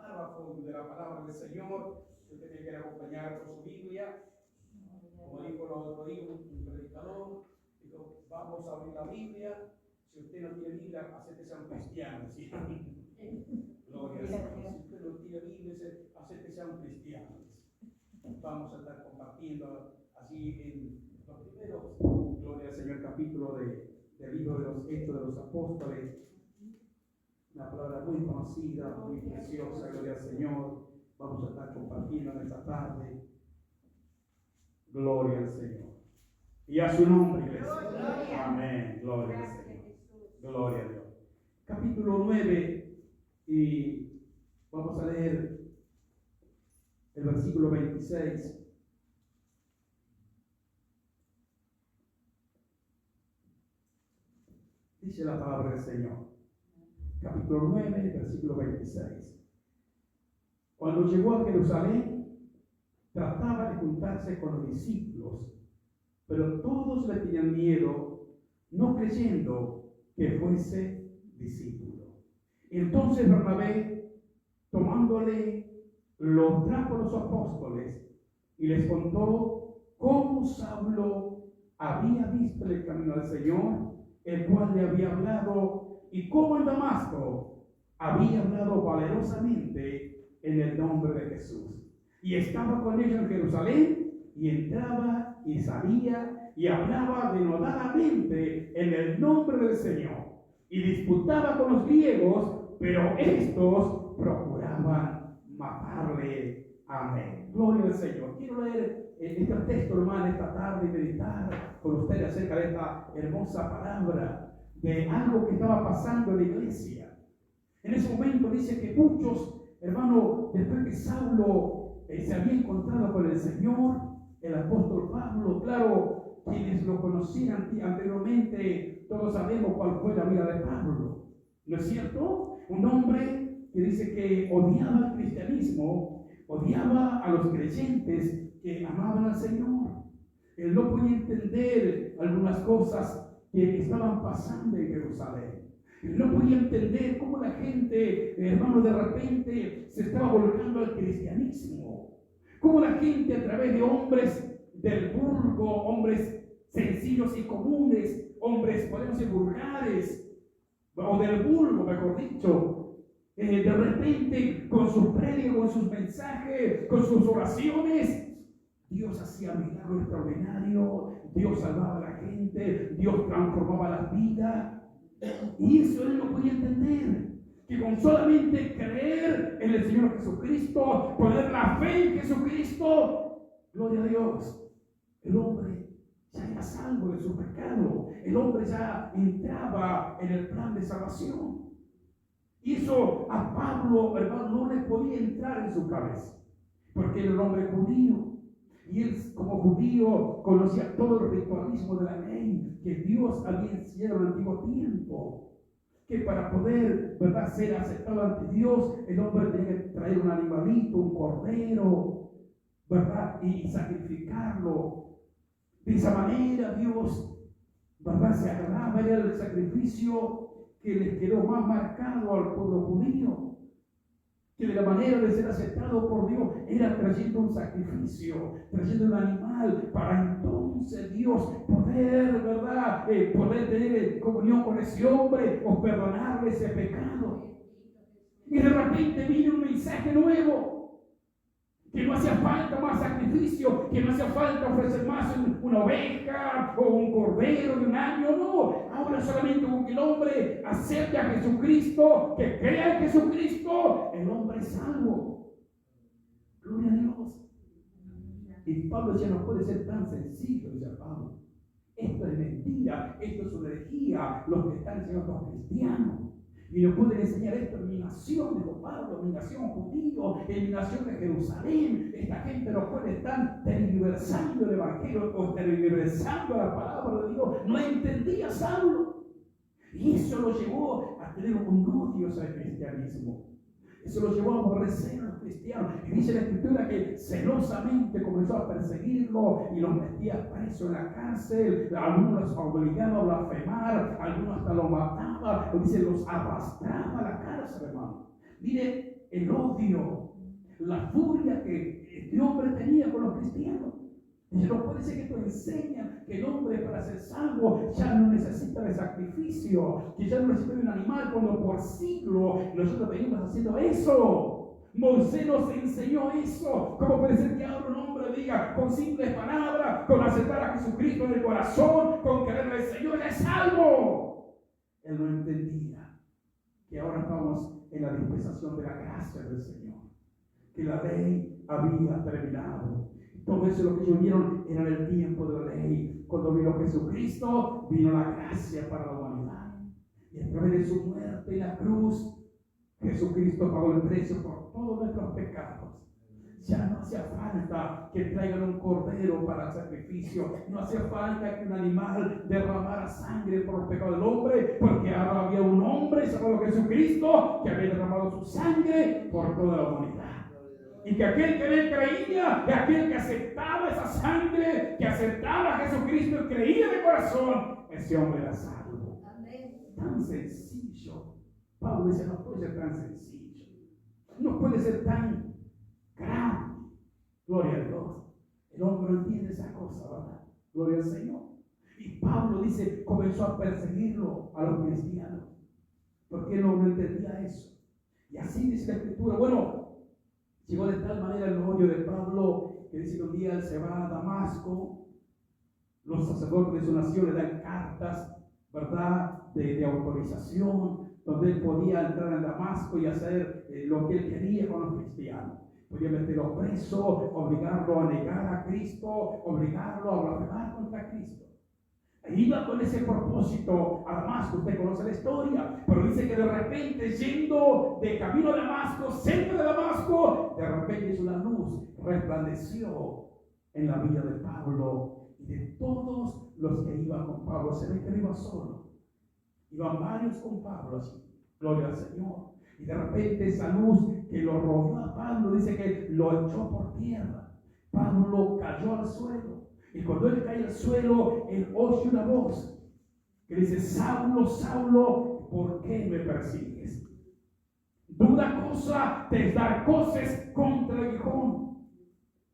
párrafo de la palabra del Señor. Si usted me quiere acompañar con su Biblia, como dijo el otro día un predicador, dijo, vamos a abrir la Biblia. Si usted no tiene Biblia, acérquese a un cristiano. ¿Sí? Gloria al Señor. Si usted no tiene Biblia, acérquese a un cristiano. Vamos a estar compartiendo así en los primeros, gloria al Señor, capítulo del libro de los Hechos de los Apóstoles. Una palabra muy conocida, muy preciosa, gloria al Señor. Vamos a estar compartiendo en esta tarde. Gloria al Señor. Y a su nombre, iglesia. Amén. Gloria al Señor. Gloria a Dios. Capítulo 9, y vamos a leer el versículo 26. Dice la palabra del Señor. Capítulo 9, versículo 26. Cuando llegó a Jerusalén, trataba de juntarse con los discípulos, pero todos le tenían miedo, no creyendo que fuese discípulo. Entonces Bernabé, tomándole, los trajo a los apóstoles y les contó cómo Saulo había visto el camino del Señor, el cual le había hablado, y cómo en Damasco había hablado valerosamente en el nombre de Jesús. Y estaba con ellos en Jerusalén, y entraba y salía y hablaba denodadamente en el nombre del Señor. Y disputaba con los griegos, pero estos procuraban matarle. Amén. Gloria al Señor. Quiero leer este texto, hermano, esta tarde y meditar con ustedes acerca de esta hermosa palabra, de algo que estaba pasando en la iglesia. En ese momento dice que muchos, hermano, después que Saulo se había encontrado con el Señor, el apóstol Pablo, claro, quienes lo conocían anteriormente, todos sabemos cuál fue la vida de Pablo, ¿no es cierto? Un hombre que dice que odiaba el cristianismo, odiaba a los creyentes que amaban al Señor. Él no podía entender algunas cosas que estaban pasando en Jerusalén. Él no podía entender cómo la gente, hermano, de repente se estaba volcando al cristianismo. Cómo la gente a través de hombres del vulgo, hombres sencillos y comunes, hombres, podemos decir, vulgares, o del vulgo, mejor dicho, de repente con sus prédicas, con sus mensajes, con sus oraciones, Dios hacía milagros extraordinarios, Dios salvaba a la gente, Dios transformaba las vidas. Y eso él no podía entender, que con solamente creer en el Señor Jesucristo, poner la fe en Jesucristo, gloria a Dios, el hombre ya era salvo de su pecado, el hombre ya entraba en el plan de salvación. Y eso a Pablo, hermano, no le podía entrar en su cabeza, porque él era un hombre judío. Y él, como judío, conocía todo el ritualismo de la ley que Dios había enseñado en el antiguo tiempo. Que para poder, ¿verdad?, ser aceptado ante Dios, el hombre tenía que traer un animalito, un cordero, ¿verdad?, y sacrificarlo. De esa manera Dios, ¿verdad?, se agradaba, era el sacrificio que les quedó más marcado al pueblo judío. Que de la manera de ser aceptado por Dios era trayendo un sacrificio, trayendo un animal, para entonces Dios poder, ¿verdad?, poder tener comunión con ese hombre o perdonarle ese pecado. Y de repente vino un mensaje nuevo, que no hacía falta más sacrificio, que no hacía falta ofrecer más una oveja o un cordero de un año, no. Ahora solamente con que el hombre acepte a Jesucristo, que crea en Jesucristo, el hombre es salvo. Gloria a Dios. Y Pablo decía, no puede ser tan sencillo, decía Pablo. Esto es mentira, esto es una herejía, los que están enseñando a los cristianos. Y nos pueden enseñar esto en mi nación, dijo Pablo, en mi nación judío, en mi nación de Jerusalén. Esta gente no puede estar tergiversando el evangelio o tergiversando la palabra de Dios. No entendía Saulo. Y eso lo llevó a tener un odio al cristianismo. Eso lo llevó a aborrecer a los cristianos. Y dice la Escritura que celosamente comenzó a perseguirlo y los metía preso en la cárcel. Algunos los obligaba a blasfemar, algunos hasta los mataba. O dice, los arrastraba a la cárcel, hermano. Mire, el odio, la furia que este hombre tenía con los cristianos. Dice, no puede ser que esto enseña que el hombre para ser salvo ya no necesita de sacrificio, que ya no necesita de un animal, cuando por siglos nosotros venimos haciendo eso. Moisés nos enseñó eso. ¿Cómo puede ser que ahora un hombre diga con simples palabras, con aceptar a Jesucristo en el corazón, con creer en el Señor, es salvo? Él no entendía que ahora estamos en la dispensación de la gracia del Señor, que la ley había terminado. Todo eso lo que ellos vieron era el tiempo de la ley. Cuando vino Jesucristo, vino la gracia para la humanidad. Y a través de su muerte en la cruz, Jesucristo pagó el precio por todos nuestros pecados. Ya no hacía falta que traigan un cordero para el sacrificio. No hacía falta que un animal derramara sangre por los pecados del hombre, porque ahora había un hombre llamado Jesucristo que había derramado su sangre por toda la humanidad. Y que aquel que él creía, aquel que aceptaba esa sangre, que aceptaba a Jesucristo y creía de corazón, ese hombre era salvo. Tan sencillo. Pablo dice, no puede ser tan sencillo. No puede ser tan grande. Gloria a Dios. El hombre no entiende esa cosa, ¿verdad? Gloria al Señor. Y Pablo dice, comenzó a perseguirlo a los cristianos, porque él no entendía eso. Y así dice la Escritura. Bueno, llegó de tal manera el odio de Pablo que dice que un día él se va a Damasco. Los sacerdotes de su nación le dan cartas, ¿verdad?, de autorización, donde él podía entrar en Damasco y hacer lo que él quería con los cristianos. Podía meterlo preso, obligarlo a negar a Cristo, obligarlo a blasfemar contra Cristo. Iba con ese propósito a Damasco. Usted conoce la historia, pero dice que de repente, yendo de camino a Damasco, cerca de Damasco, de repente una luz resplandeció en la vida de Pablo y de todos los que iban con Pablo. Se ve que no iba solo, iban varios con Pablo, así, gloria al Señor. Y de repente esa luz que lo rodeó a Pablo, dice que lo echó por tierra. Pablo cayó al suelo. Y cuando él cae al suelo, él oye una voz que dice, Saulo, Saulo, ¿por qué me persigues? Dura cosa te es dar cosas contra el aguijón.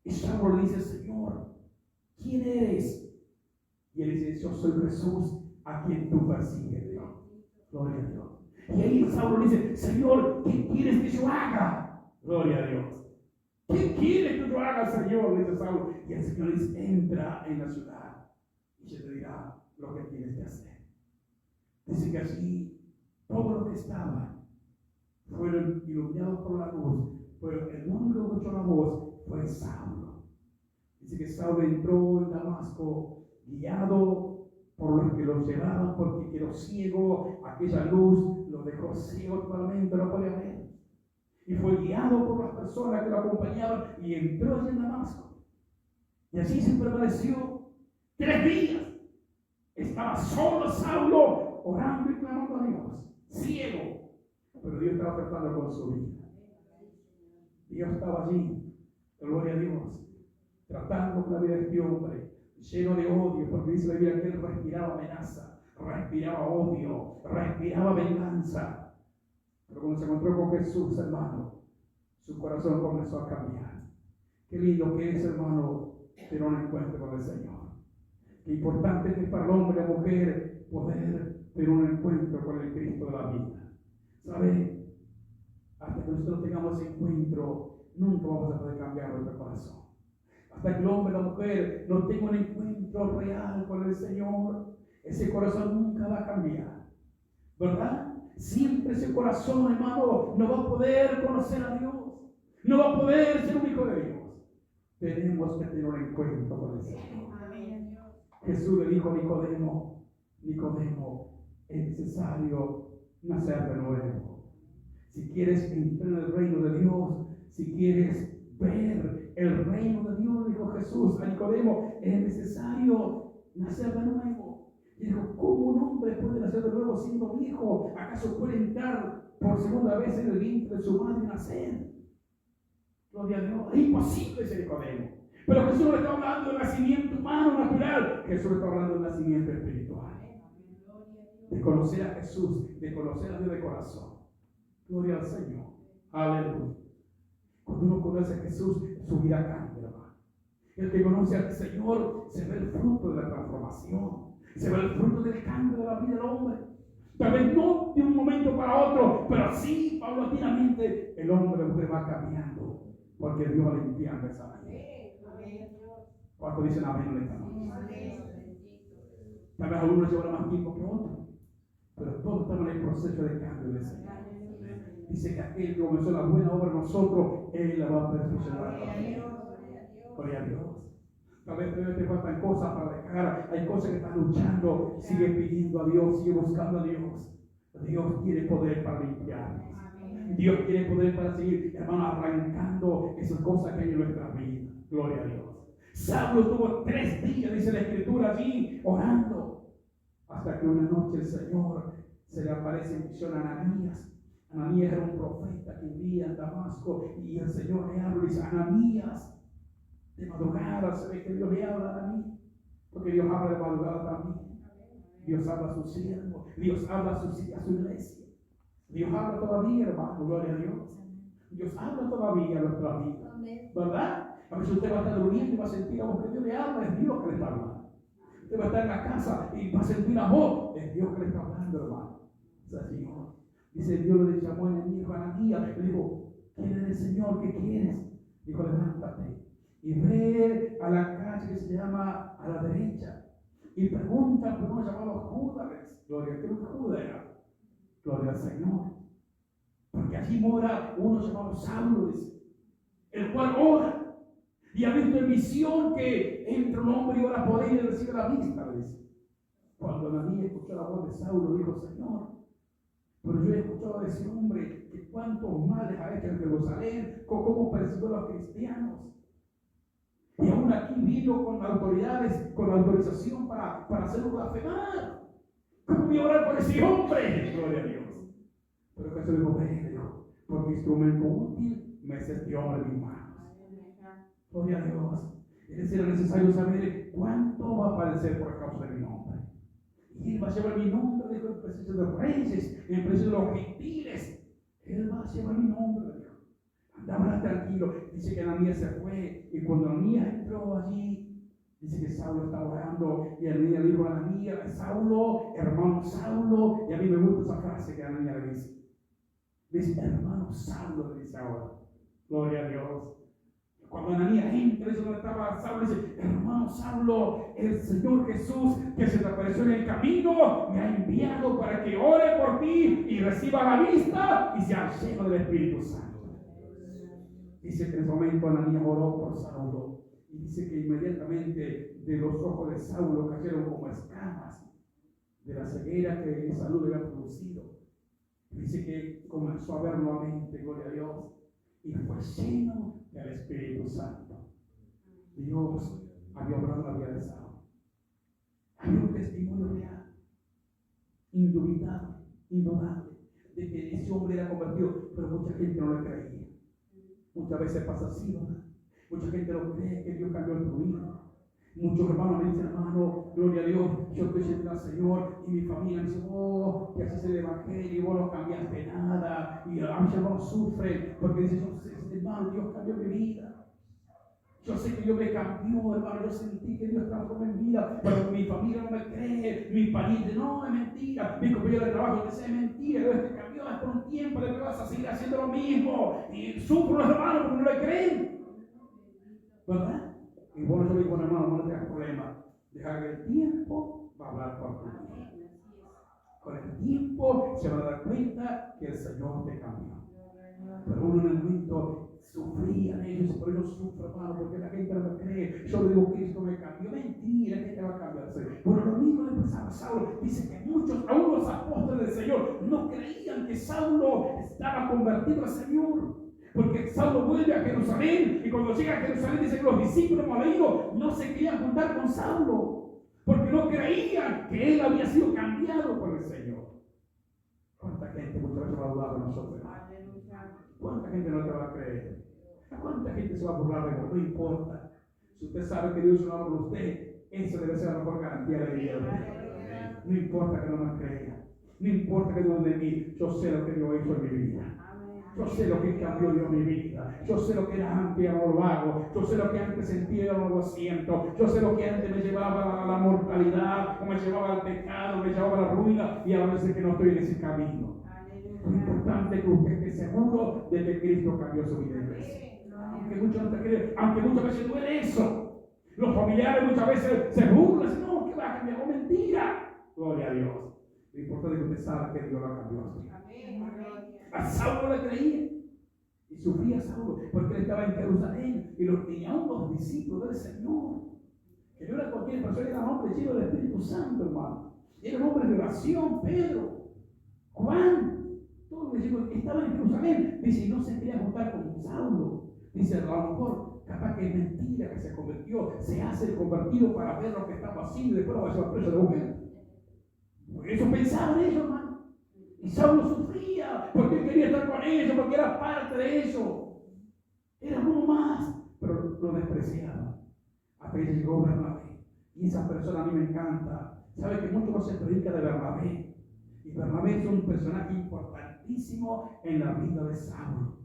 Y Saulo le dice, Señor, ¿quién eres? Y él dice, yo soy Jesús a quien tú persigues, Dios. Gloria a Dios. Y ahí Saulo le dice, Señor, ¿qué quieres que yo haga? Gloria a Dios. ¿Qué quiere que yo haga, Señor? Le dice Saulo. Y el Señor dice, entra en la ciudad y se te dirá lo que tienes que hacer. Dice que así todos los que estaban fueron iluminados por la luz, pero el único que escuchó la voz fue Saulo. Dice que Saulo entró en Damasco guiado por los que lo llevaban, porque quedó ciego. Aquella luz lo dejó ciego totalmente, no podía ver. Y fue guiado por las personas que lo acompañaban y entró allí en Damasco. Y allí se permaneció 3 días. Estaba solo Saulo, orando y clamando a Dios, ciego. Pero Dios estaba tratando con su vida. Dios estaba allí, gloria a Dios, tratando con la vida de este hombre, lleno de odio, porque dice la Biblia que él respiraba amenaza, respiraba odio, respiraba venganza. Pero cuando se encontró con Jesús, hermano, su corazón comenzó a cambiar. Qué lindo que es, hermano, tener un encuentro con el Señor. Qué importante que es para el hombre y la mujer poder tener un encuentro con el Cristo de la vida. ¿Sabe? Hasta que nosotros tengamos ese encuentro, nunca vamos a poder cambiar nuestro corazón. Hasta que el hombre y la mujer no tengan un encuentro real con el Señor, ese corazón nunca va a cambiar. ¿Verdad? Siempre ese corazón, hermano, no va a poder conocer a Dios. No va a poder ser un hijo de Dios. Tenemos que tener un encuentro con el Señor. Jesús le dijo a Nicodemo, Nicodemo, es necesario nacer de nuevo. Si quieres entrar en el reino de Dios, si quieres ver el reino de Dios, dijo Jesús a Nicodemo, es necesario nacer de nuevo. Y dijo, ¿cómo un hombre puede nacer de nuevo siendo viejo? ¿Acaso puede entrar por segunda vez en el vientre de su madre y nacer? Gloria a Dios. Es imposible ese Nicodemo. Pero Jesús no le está hablando del nacimiento humano, natural. Jesús le está hablando del nacimiento espiritual. De conocer a Jesús, de conocer a Dios de corazón. Gloria al Señor. Aleluya. Cuando uno conoce a Jesús, su vida cambia, hermano. El que conoce al Señor se ve el fruto de la transformación, se ve el fruto del cambio de la vida del hombre. Tal vez no de un momento para otro, pero sí, paulatinamente, el hombre va cambiando, porque Dios va limpiando esa vida. ¿Cuántos dicen amén en esta noche? Tal vez algunos llevarán más tiempo que otros, pero todos estamos en el proceso de cambio del Señor. Dice que aquel que comenzó la buena obra en nosotros, Él la va a perfeccionar. Gloria a Dios. Tal vez te faltan cosas para dejar, hay cosas que están luchando, sigue pidiendo a Dios, sigue buscando a Dios. Dios tiene poder para limpiarnos. Dios tiene poder para seguir, hermano, arrancando esas cosas que hay en nuestra vida. Gloria a Dios. Saulo estuvo 3 días, dice la Escritura, allí orando, hasta que una noche el Señor se le aparece en visión a Ananías. Ananías era un profeta que vivía en Damasco, y el Señor le habla y dice: Ananías. De madrugada se ve que Dios le habla a Ananías, porque Dios habla de madrugada también. Dios habla a su siervo, Dios habla a su iglesia. Dios habla todavía, hermano, gloria a Dios. Dios habla todavía a nuestra vida, ¿verdad? A veces usted va a estar durmiendo y va a sentir la voz que Dios le habla, es Dios que le está hablando. Usted va a estar en la casa y va a sentir la voz, es Dios que le está hablando, hermano. O sea, Señor. Dice: Dios le llamó en el hijo Ananías, le dijo: ¿quién es el Señor? ¿Qué quieres? Dijo: levántate y ve a la calle que se llama a la derecha y pregunta por uno llamado Judas. Gloria, ¿qué Judas era? Gloria al Señor. Porque allí mora uno llamado Saulo, el cual ora y ha visto en visión que entra un hombre y ora por él y recibe la vista, le dice. Cuando Ananías escuchó la voz de Saulo, dijo: Señor, pero yo he escuchado a ese hombre que cuántos males ha hecho en Jerusalén, cómo persiguió a los cristianos. Y aún aquí vino con autoridades, con autorización para hacerlo blasfemar. ¿Cómo voy a orar por ese hombre? Gloria a Dios. Pero Jesús dijo: ven, porque instrumento útil me es este hombre en mis manos. Gloria a Dios. Es decir, es necesario saber cuánto va a padecer por causa de mi nombre. Y Él va a llevar mi nombre, dijo, en presencia de los reyes, en presencia de los gentiles. Él va a llevar mi nombre, dijo. Andaba tranquilo. Dice que Ananías se fue, y cuando Ananías entró allí, dice que Saulo estaba orando, y Ananías dijo a Ananías: Saulo, hermano Saulo. Y a mí me gusta esa frase que Ananías le dice. Dice: hermano Saulo, le dice ahora. Gloria a Dios. Cuando Ananías entra, dice donde estaba Saulo, dice: hermano Saulo, el Señor Jesús que se te apareció en el camino me ha enviado para que ore por ti y reciba la vista y sea lleno del Espíritu Santo. Dice que en ese momento Ananías oró por Saulo, y dice que inmediatamente de los ojos de Saulo cayeron como escamas de la ceguera que el salud le había producido. Dice que comenzó a ver nuevamente, gloria a Dios, y fue lleno del Espíritu Santo. Dios había obrado la vida de Saulo. Había un testimonio real, indudable, de que ese hombre era convertido, pero mucha gente no le creía. Muchas veces pasa así, ¿verdad? Mucha gente no cree que Dios cambió tu vida. Muchos hermanos me dicen: hermano, gloria a Dios, yo estoy sirviendo al Señor, y mi familia me dice: oh, que así es el evangelio, y vos no cambiaste nada. Y a mis hermanos sufren porque dicen: yo sé, hermano, Dios cambió mi vida. Yo sé que Dios me cambió, hermano, yo sentí que Dios transformó mi vida, pero mi familia no me cree, mi pariente: no, es mentira, mi compañero de trabajo dice: es mentira, Dios te cambió, es por un tiempo, después vas a seguir haciendo lo mismo, y sufro los hermanos porque no le creen, ¿verdad? Y bueno, yo le digo: hermano, no tengas problema, deja que el tiempo va a hablar por tu vida. Con el tiempo se van a dar cuenta que el Señor te cambió. Pero uno en el momento sufrían ellos, por ellos sufro, hermano, porque la gente no me cree. Yo le digo: Cristo me cambió. Mentira, que te va a cambiar. Bueno, lo mismo le pasaba a Saulo. Dice que muchos, aún los apóstoles del Señor, no creían que Saulo estaba convertido al Señor. Porque Saulo vuelve a Jerusalén, y cuando llega a Jerusalén, dice que los discípulos malignos no se querían juntar con Saulo, porque no creían que él había sido cambiado por el Señor. ¿Cuánta gente muchas veces va a dudar de nosotros? ¿Cuánta gente no te va a creer? ¿Cuánta gente se va a burlar de vos? No importa. Si usted sabe que Dios no habla por usted, eso debe ser la mejor garantía de vida. No importa que no me crea. No importa que dude de mí. Yo sé lo que Dios hizo en mi vida. Yo sé lo que cambió Dios mi vida. Yo sé lo que era antes y ahora lo hago. Yo sé lo que antes sentía y ahora lo siento. Yo sé lo que antes me llevaba a la mortalidad, o me llevaba al pecado, me llevaba a la ruina, y ahora sé que no estoy en ese camino. Lo importante es que usted esté seguro de que Cristo cambió su vida. Aunque muchas veces duele eso. Los familiares muchas veces se burlan. No, que va a cambiar. Mentira. Gloria a Dios. Lo importante es que usted sabe que Dios lo cambió. A Saulo le creía. Y sufría Saulo porque él estaba en Jerusalén y los tenía aún los discípulos del Señor. Que no era cualquier persona, era un hombre lleno del Espíritu Santo, hermano. Era un hombre de oración, Pedro, Juan. Todos los discípulos estaban en Jerusalén. Dice, y no se quería juntar con Saulo. Dice, a lo mejor, capaz que es mentira que se convirtió. Se hace el convertido para ver lo que estaba haciendo y después lo va a llevar preso de mujer. Porque eso pensaban ellos, hermano. Y Saulo sufría porque él quería estar con ellos, porque era parte de eso. Era uno más, pero lo despreciaba. Hasta que llegó Bernabé. Y esa persona a mí me encanta. Sabe que mucho no se predica de Bernabé. Y Bernabé es un personaje importantísimo en la vida de Saulo.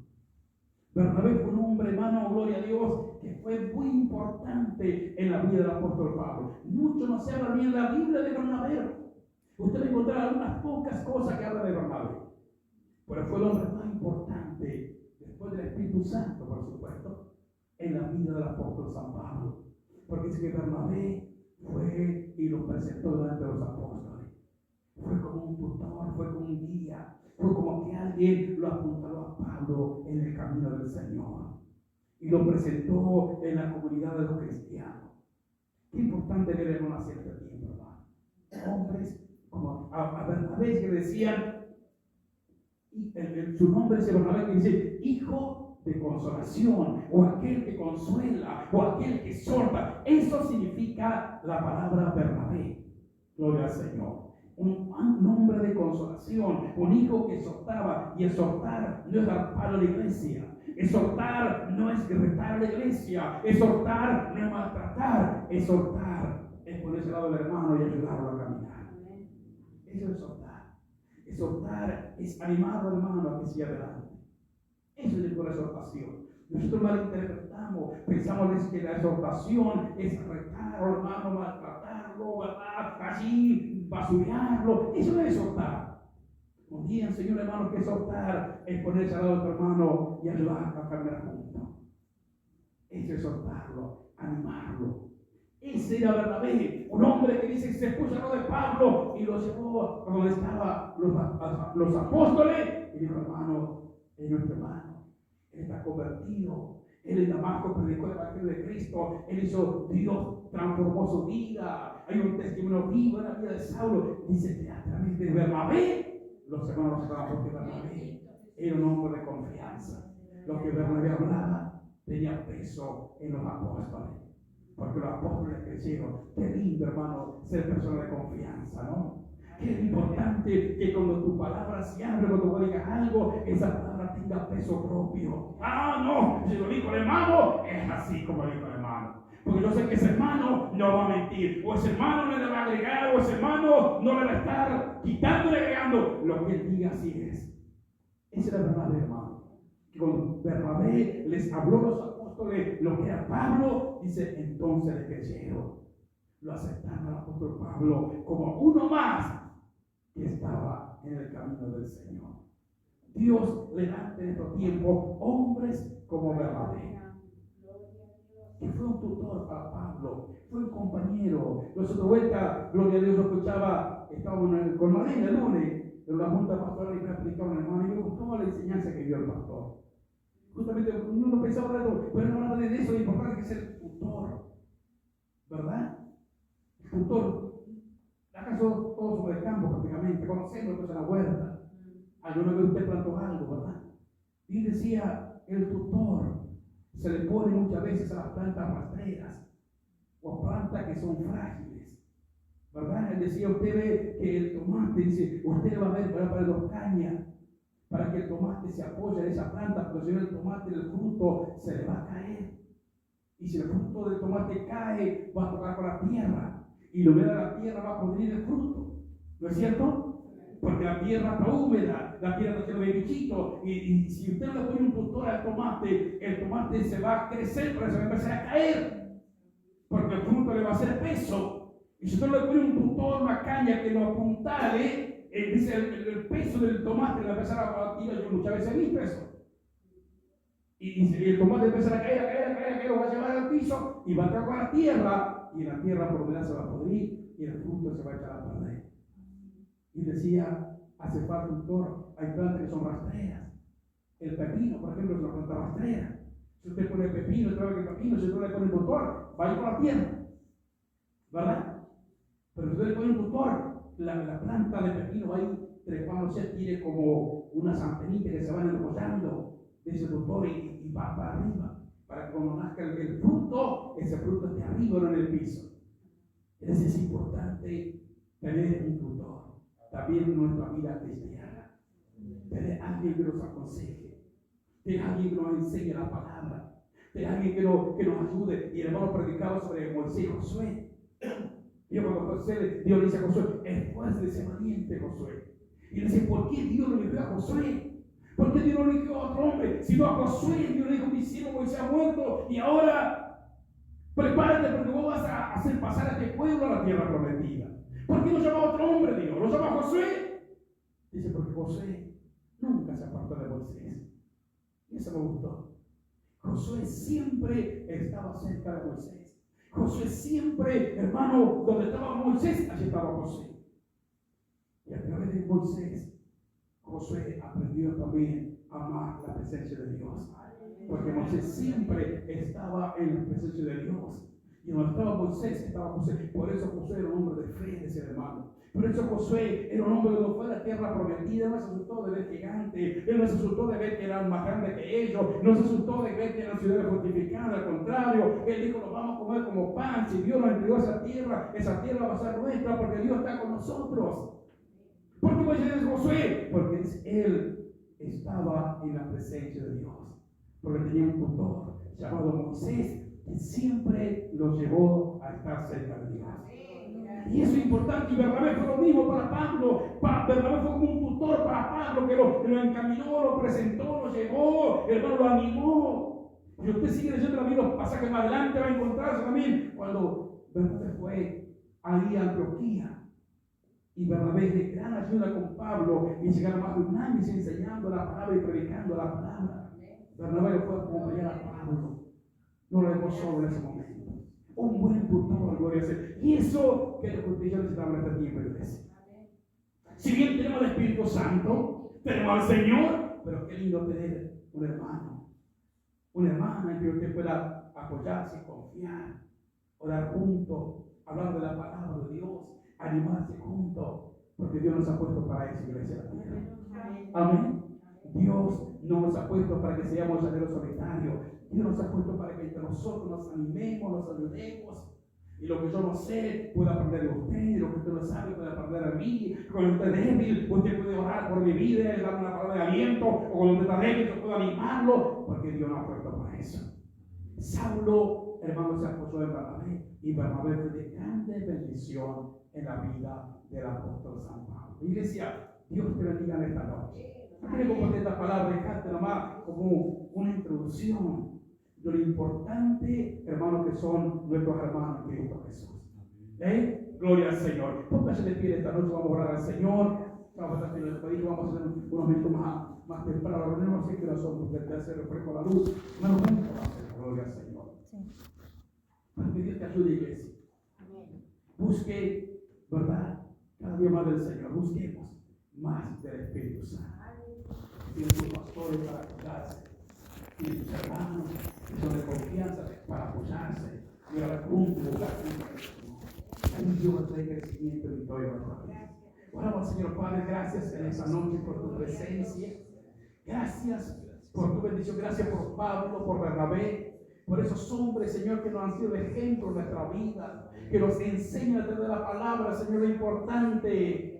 Bernabé fue un hombre, hermano, gloria a Dios, que fue muy importante en la vida del apóstol Pablo. Mucho no se habla ni en la Biblia de Bernabé. Usted va a encontrar algunas pocas cosas que habla de Bernabé. Pero fue el hombre más importante, después del Espíritu Santo, por supuesto, en la vida del apóstol San Pablo. Porque dice que Bernabé fue y lo presentó delante de los apóstoles. Fue como un tutor, fue como un guía, fue como que alguien lo apuntó a Pablo en el camino del Señor. Y lo presentó en la comunidad de los cristianos. Qué importante ver en una cierta tiempo, hermano. Hombres como a Bernabé que decían, su nombre es Bernabé, que dice hijo de consolación, o aquel que consuela, o aquel que exhorta. Eso significa la palabra Bernabé. Gloria al Señor. Un nombre de consolación, un hijo que exhortaba. Y exhortar no es dar palo a la iglesia. Exhortar no es retar a la iglesia. Exhortar no es maltratar. Exhortar es ponerse al lado del hermano y ayudarlo a caminar. Eso es exhortar. Exhortar es animar al hermano a que siga adelante. Eso es la exhortación. Nosotros malinterpretamos, pensamos que la exhortación es retar al hermano, maltratarlo, ¿verdad? Allí basurearlo. Eso no es exhortar. Un día, Señor hermano, que exhortar es ponerse al lado de tu hermano y ayudarlo a caminar juntos. Eso es exhortarlo, animarlo. Ese era Bernabé, un hombre que dice que se puso al lado de Pablo y lo llevó a donde estaban los apóstoles y dijo, hermano, es nuestro hermano, él está convertido, él en Damasco predicó el evangelio de Cristo, él hizo, Dios transformó su vida, hay un testimonio vivo en la vida de Saulo. Dice que a través de Bernabé, los hermanos estaban porque Bernabé era un hombre de confianza. Lo que Bernabé hablaba tenía peso en los apóstoles. Porque los apóstoles creyeron. Qué lindo, hermano, ser persona de confianza, ¿no? Qué importante que cuando tu palabra se abre, cuando tú digas algo, esa palabra tenga peso propio. Ah, no, si lo dijo el hermano, es así como dijo el hermano. Porque yo sé que ese hermano no va a mentir. O ese hermano no le va a agregar, o ese hermano no le va a estar quitando y agregando. Lo que él diga así es. Ese era Bernabé, hermano. Que cuando Bernabé les habló a los apóstoles lo que era Pablo, dice, entonces le creyeron. Lo aceptaron al apóstol Pablo como uno más que estaba en el camino del Señor. Dios levanta en estos tiempos hombres como Bernabé, que fue un tutor para Pablo, fue un compañero. Nosotros vuelta, gloria a Dios, escuchaba, estábamos con Marina el lunes, en una junta pastoral y me explicaba un hermano, y me gustó la enseñanza que dio el pastor. Justamente uno pensaba algo, pero no hablaba de eso, lo importante es ser tutor, ¿verdad? El tutor. ¿Acaso todos sobre el campo prácticamente? Conocemos lo que es la huerta. Alguno que usted plantó algo, ¿verdad? Y decía, el tutor se le pone muchas veces a las plantas rastreras o plantas que son frágiles, ¿verdad? Él decía, usted ve que el tomate, dice, usted va a ver para dos cañas, para que el tomate se apoye en esa planta, pero si no el tomate, el fruto se le va a caer. Y si el fruto del tomate cae, va a tocar con la tierra. Y lo que da la tierra va a podrir el fruto. ¿No es cierto? porque la tierra está húmeda, la tierra está llena de bichitos, y si usted no le pone un tutor al tomate, el tomate se va a crecer, pero se va a empezar a caer, porque el fruto le va a hacer peso. Y si usted no le pone un tutor, una caña que lo apuntale, dice el peso del tomate le va a empezar a batir. Yo muchas veces he visto eso. Y el tomate empieza a caer, lo va a llevar al piso y va a entrar con la tierra, y la tierra por humedad se va a podrir y el fruto se va a echar a perder. Y decía, hace falta un toro. Hay plantas que son rastreras. El pepino, por ejemplo, es una planta rastrera. Si usted pone pepino, trae el pepino, si usted le pone un tutor, va a ir por la tierra, ¿verdad? Pero si usted le pone un tutor, la planta de pepino va a ir trepándose, tiene como unas antenitas que se van enrollando de ese tutor y va para arriba, para que cuando nazca el fruto, ese fruto esté arriba, no en el piso. Entonces es importante tener un tutor, también en nuestra vida cristiana, tener alguien que nos aconseje, tener alguien que nos enseñe la palabra, tener alguien que nos ayude. Y el hermano predicaba sobre Moisés y Josué. Y cuando Dios le dice a Josué, esfuércese valiente, Josué. Y le dice, ¿por qué Dios no eligió a Josué? ¿Por qué Dios no eligió a otro hombre? Sino a Josué. Dios le dijo, mi siervo Moisés ha muerto, y ahora prepárate porque vos vas a hacer pasar a este pueblo a la tierra prometida. ¿Por qué no llama a otro hombre, Dios? ¿Lo llama a Josué? Dice, porque Josué nunca se apartó de Moisés. Y eso me gustó. Josué siempre estaba cerca de Moisés. Josué siempre, hermano, donde estaba Moisés, allí estaba Josué. Y a través de Moisés, Josué aprendió también a amar la presencia de Dios. Porque Moisés siempre estaba en la presencia de Dios. Y donde estaba Moisés, estaba Josué. Por eso Josué era un hombre de fe, decía el hermano. Por eso Josué era un hombre que no fue a la tierra prometida. No se asustó de ver gigantes. Él no se asustó de ver que eran más grandes que ellos. No se asustó de ver que eran ciudades fortificadas. Al contrario, él dijo, nos vamos a comer como pan. Si Dios nos entregó esa tierra va a ser nuestra, porque Dios está con nosotros. ¿Por qué Moisés es Josué? Porque él estaba en la presencia de Dios. Porque tenía un tutor llamado Moisés, que siempre lo llevó a estar cerca de Dios. Y eso es importante. Y Bernabé fue lo mismo para Pablo. Bernabé fue como un tutor para Pablo, que lo encaminó, lo presentó, lo llevó, hermano, lo animó. Y usted sigue leyendo también los pasajes más adelante, va a encontrarse también cuando Bernabé fue ahí a Antioquía. Y Bernabé de gran ayuda con Pablo, y llegaron más de un año enseñando la palabra y predicando la palabra. Bernabé lo fue a acompañar a Pablo. No lo dejó solo en ese momento. Un buen tutor, gloria a Dios. Y eso que yo necesitaba en este tiempo, iglesia. Si bien tenemos al Espíritu Santo, tenemos al Señor, pero qué lindo tener un hermano, una hermana en que usted pueda apoyarse, confiar, orar juntos, hablar de la palabra de Dios, animarse juntos, porque Dios nos ha puesto para eso, iglesia de la tierra. Amén. Dios no nos ha puesto para que seamos llaneros solitarios. Dios nos ha puesto para que entre nosotros nos animemos, nos ayudemos. Y lo que yo no sé, pueda aprender de usted. Y lo que usted no sabe, puede aprender de mí. Cuando usted es débil, usted puede orar por mi vida y darme una palabra de aliento. O cuando usted está débil, yo puedo animarlo. Porque Dios nos ha puesto para eso. Saulo, hermano, se apoyó en Bernabé. Y Bernabé fue de grande bendición en la vida del apóstol San Pablo. Iglesia, Dios te bendiga en esta noche. No quiero compartir esta palabra, dejarte nomás como una introducción de lo importante, hermanos, que son nuestros hermanos en Cristo Jesús. Gloria al Señor. Póngase de pie esta noche, vamos a orar al Señor. Vamos a hacer unos minutos más temprano. La reunión no sé qué razón, porque te hace refresco la luz. No, nunca va a hacer. Gloria al Señor. Para que Dios te ayude, iglesia. Busque, ¿verdad? Cada día más del Señor. Busquemos más del Espíritu Santo. Tiene sus pastores para apoyarse, tiene sus hermanos que son de confianza para apoyarse y orar juntos, buscar juntos. Un Dios de crecimiento y victoria en nuestra vida. Oramos, Señor Padre, gracias en esta noche por tu presencia. Gracias por tu bendición. Gracias por Pablo, por Bernabé, por esos hombres, Señor, que nos han sido de ejemplo en nuestra vida, que nos enseñan a través de la palabra, Señor, lo importante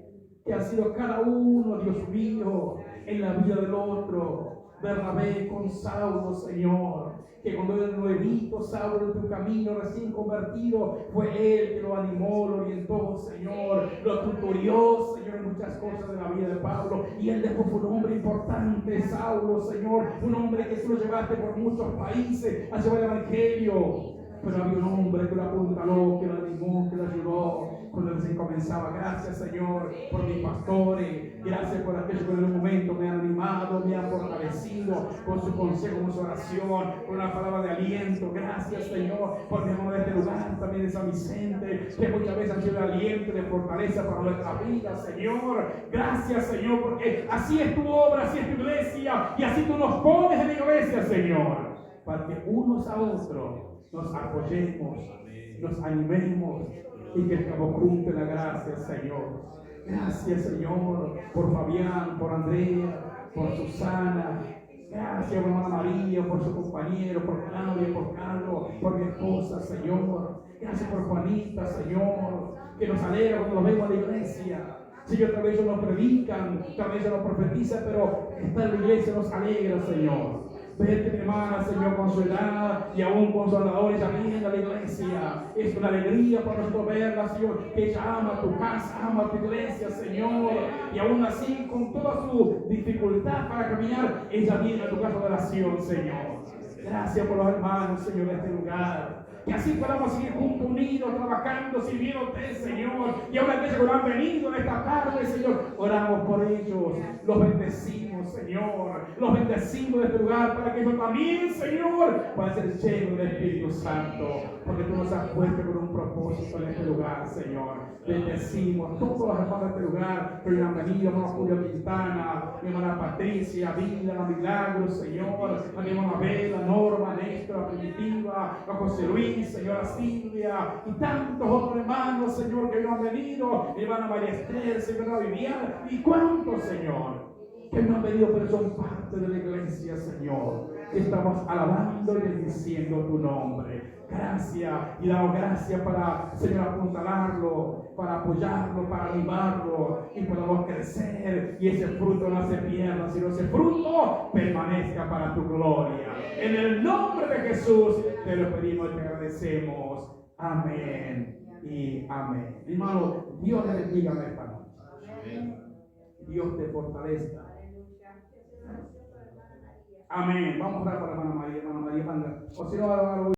que ha sido cada uno, Dios mío, en la vida del otro. Bernabé con Saulo, Señor. Que cuando era el nuevito Saulo en tu camino recién convertido, fue él que lo animó, lo orientó, Señor, lo tutorió, Señor, en muchas cosas de la vida de Pablo. Y él después fue un hombre importante, Saulo, Señor, un hombre que tú lo llevaste por muchos países a llevar el evangelio. Pero había un hombre que lo apuntaló, que lo animó, que lo ayudó cuando recién comenzaba. Gracias, Señor, por mis pastores. Gracias por aquellos que en un momento me han animado, me han fortalecido con su consejo, con su oración, con una palabra de aliento. Gracias, Señor, por mi amor de este lugar, también de San Vicente, que muchas veces han sido de aliento, de fortaleza para nuestra vida, Señor. Gracias, Señor, porque así es tu obra, así es tu iglesia, y así tú nos pones en la iglesia, Señor, para que unos a otros nos apoyemos, nos animemos y que estemos juntos en la gracia, Señor. Gracias, Señor, por Fabián, por Andrea, por Susana. Gracias, por hermana María, por su compañero, por Claudia, por Carlos, por mi esposa, Señor. Gracias por Juanita, Señor, que nos alegra cuando los vemos a la iglesia. Señor, tal vez ellos nos predican, tal vez ellos nos profetizan, pero estar en la iglesia nos alegra, Señor. Vete, mi hermana, Señor, con su edad y aún con su andador, ella viene a la iglesia. Es una alegría para nosotros verla, Señor, que ella ama tu casa, ama tu iglesia, Señor. Y aún así, con toda su dificultad para caminar, ella viene a tu casa de oración, Señor. Gracias por los hermanos, Señor, de este lugar. Que así podamos seguir juntos, unidos, trabajando, sirviéndote, Señor. Y ahora aquellos que han venido en esta tarde, Señor, oramos por ellos. Los bendecimos, Señor. Los bendecimos de este lugar para que ellos también, Señor, puedan ser llenos del Espíritu Santo. Porque tú nos has puesto con un propósito en este lugar, Señor. Bendecimos todos los hermanos de este lugar que hoy han venido, hermano Julio Quintana, mi hermana Patricia, Vida, la Milagros, Señor. A mi hermana Bela, Norma, Néstor, Primitiva, a José Luis, Señora Silvia y tantos otros hermanos, Señor, que no han venido, mi hermana María Esther, Señora Viviana, y cuántos, Señor, que no han venido, pero son parte de la iglesia, Señor. Estamos alabando y bendiciendo tu nombre. Gracias, y damos gracias para, Señor, apuntalarlo, para apoyarlo, para animarlo, y podamos crecer, y ese fruto no se pierda, sino ese fruto permanezca para tu gloria. En el nombre de Jesús te lo pedimos y te agradecemos. Amén y amén. Hermano, Dios te bendiga en esta noche. Dios te fortalezca. Amén. Vamos a orar para hermana María. Hermana María, manda. O si no,